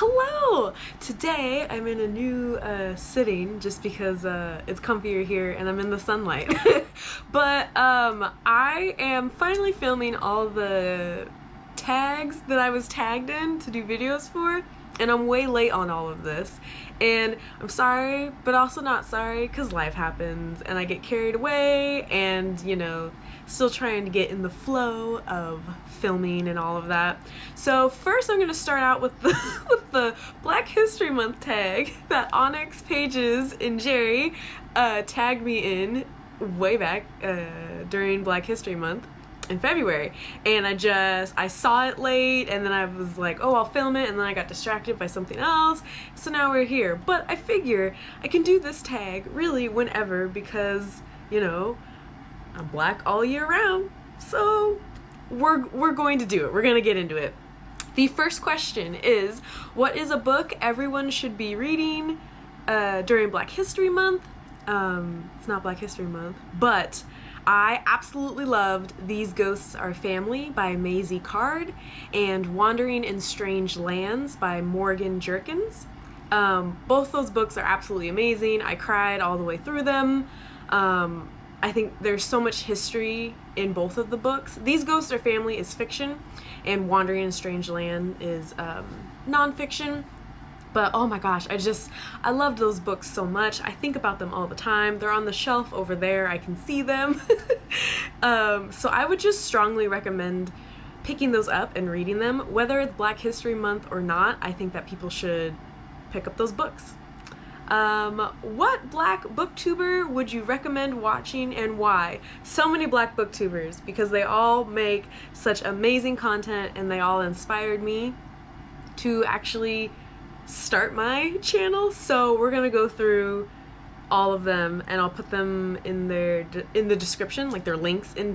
Hello! Today I'm in a new sitting just because it's comfier here and I'm in the sunlight. But I am finally filming all the tags that I was tagged in to do videos for, and I'm way late on all of this. And I'm sorry, but also not sorry, because life happens and I get carried away and, you know, still trying to get in the flow of filming and all of that. So first I'm going to start out with the, with the Black History Month tag that Onyx Pages and Jerry tagged me in way back during Black History Month in February, and I saw it late, and then I was like, oh, I'll film it, and then I got distracted by something else, so now we're here. But I figure I can do this tag really whenever, because, you know, I'm Black all year round, so we're going to do it. We're going to get into it. The first question is, what is a book everyone should be reading during Black History Month? It's not Black History Month, but I absolutely loved These Ghosts Are Family by Maisie Card and Wandering in Strange Lands by Morgan Jerkins. Both those books are absolutely amazing. I cried all the way through them. I think there's so much history in both of the books. These Ghosts Are Family is fiction, and Wandering in Strange Land is nonfiction. But oh my gosh, I loved those books so much. I think about them all the time. They're on the shelf over there. I can see them. So I would just strongly recommend picking those up and reading them. Whether it's Black History Month or not, I think that people should pick up those books. What Black booktuber would you recommend watching and why? So many Black booktubers, because they all make such amazing content and they all inspired me to actually start my channel. So we're gonna go through all of them, and I'll put them in the description, like their links in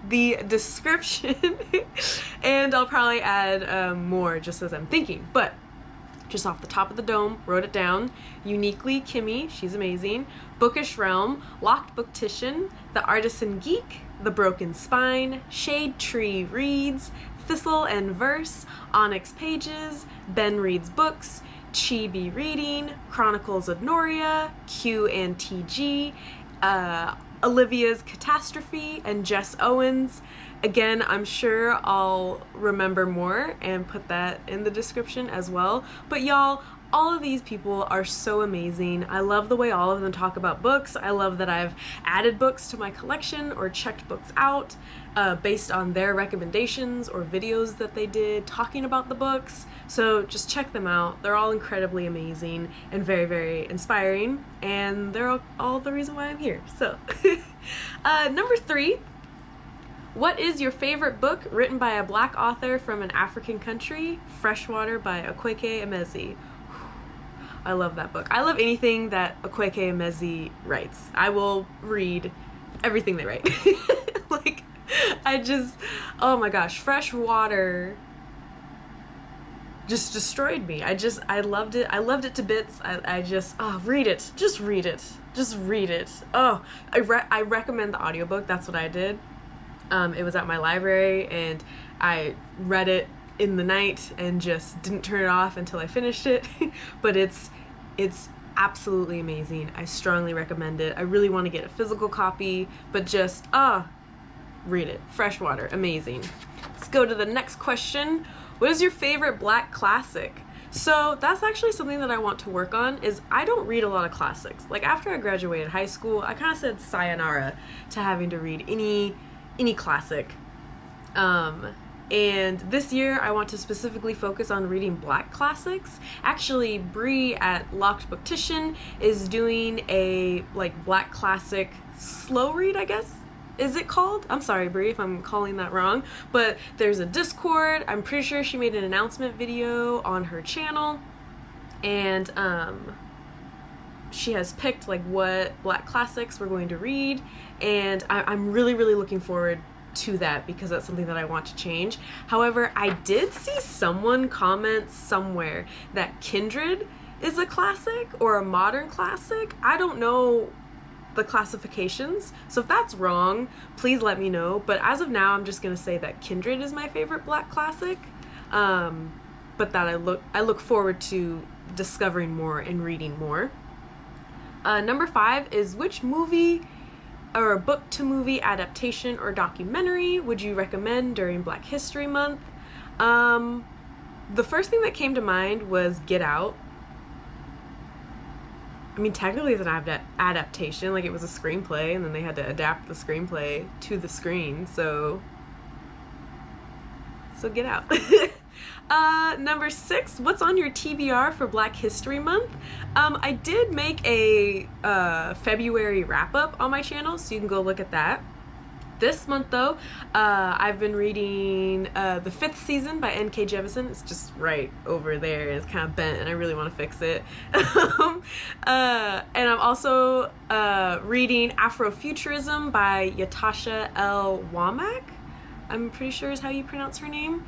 the description. And I'll probably add more just as I'm thinking, but just off the top of the dome, wrote it down. Uniquely Kimmy, she's amazing. Bookish Realm, Locked Booktition, The Artisan Geek, The Broken Spine, Shade Tree Reads, Thistle and Verse, Onyx Pages, Ben Reads Books, Chibi Reading, Chronicles of Noria, Q and TG, Olivia's Catastrophe, and Jess Owens. Again, I'm sure I'll remember more and put that in the description as well. But y'all, all of these people are so amazing. I love the way all of them talk about books. I love that I've added books to my collection or checked books out based on their recommendations or videos that they did talking about the books. So just check them out. They're all incredibly amazing and very, very inspiring, and they're all the reason why I'm here. So number 3, what is your favorite book written by a Black author from an African country? Freshwater by Akwaeke Emezi. I love that book. I love anything that Akwaeke Emezi writes. I will read everything they write. Like, oh my gosh, Freshwater just destroyed me. I loved it. I loved it to bits. Read it. Just read it. Just read it. Oh, I recommend the audiobook. That's what I did. It was at my library, and I read it in the night and just didn't turn it off until I finished it. But it's absolutely amazing. I strongly recommend it. I really want to get a physical copy, but just read it. Freshwater, amazing. Let's go to the next question. What is your favorite Black classic? So that's actually something that I want to work on. Is I don't read a lot of classics. Like, after I graduated high school, I kind of said sayonara to having to read any classic. And this year I want to specifically focus on reading Black classics. Actually, Bree at Locked Booktition is doing a Black classic slow read, I guess. Is it called? I'm sorry, Bree, if I'm calling that wrong. But there's a Discord. I'm pretty sure she made an announcement video on her channel. And she has picked what Black classics we're going to read. And I'm really, really looking forward to that, because that's something that I want to change. However, I did see someone comment somewhere that Kindred is a classic or a modern classic. I don't know the classifications, so if that's wrong, please let me know. But as of now, I'm just gonna say that Kindred is my favorite Black classic. but that I look forward to discovering more and reading more. Number 5 is which movie or book to movie adaptation or documentary would you recommend during Black History Month? The first thing that came to mind was Get Out. I mean, technically it's an adaptation, like it was a screenplay and then they had to adapt the screenplay to the screen, so Get Out. Number 6, what's on your TBR for Black History Month? I did make a February wrap-up on my channel, so you can go look at that. This month, though, I've been reading the 5th season by N.K. Jemisin. It's just right over there, and it's kind of bent, and I really want to fix it. And I'm also reading Afrofuturism by Yatasha L. Womack. I'm pretty sure is how you pronounce her name.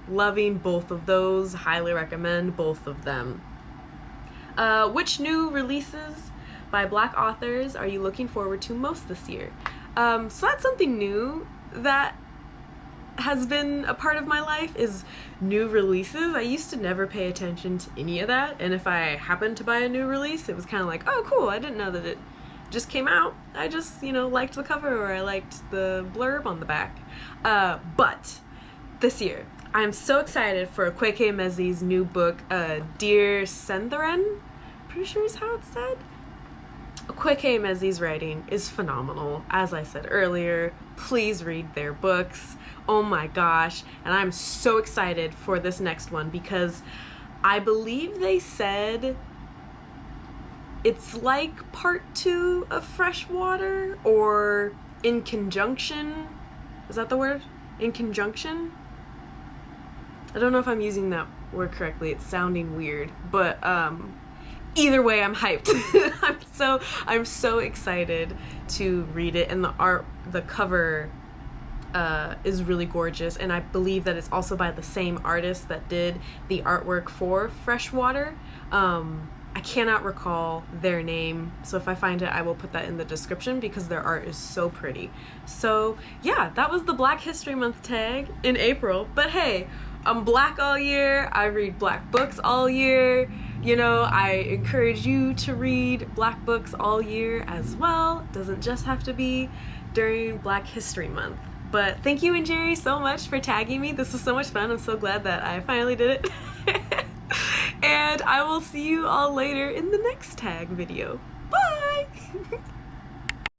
Loving both of those. Highly recommend both of them. Which new releases by Black authors are you looking forward to most this year? So that's something new that has been a part of my life, is new releases. I used to never pay attention to any of that, and if I happened to buy a new release, it was kind of like, oh cool, I didn't know that it just came out. I just, liked the cover, or I liked the blurb on the back. But this year, I'm so excited for Kweke Mezi's new book, Dear Senderen. Pretty sure is how it's said. Kweke Mezi's writing is phenomenal. As I said earlier, please read their books. Oh my gosh. And I'm so excited for this next one because I believe they said it's like part 2 of Freshwater, or in conjunction. Is that the word? In conjunction? I don't know if I'm using that word correctly. It's sounding weird, but either way, I'm hyped. I'm so excited to read it, and the cover is really gorgeous, and I believe that it's also by the same artist that did the artwork for Freshwater. I cannot recall their name, so if I find it, I will put that in the description because their art is so pretty. So yeah, that was the Black History Month tag in April. But hey, I'm Black all year. I read Black books all year. I encourage you to read Black books all year as well. It doesn't just have to be during Black History Month. But thank you and Jerry so much for tagging me. This was so much fun. I'm so glad that I finally did it. And I will see you all later in the next tag video. Bye!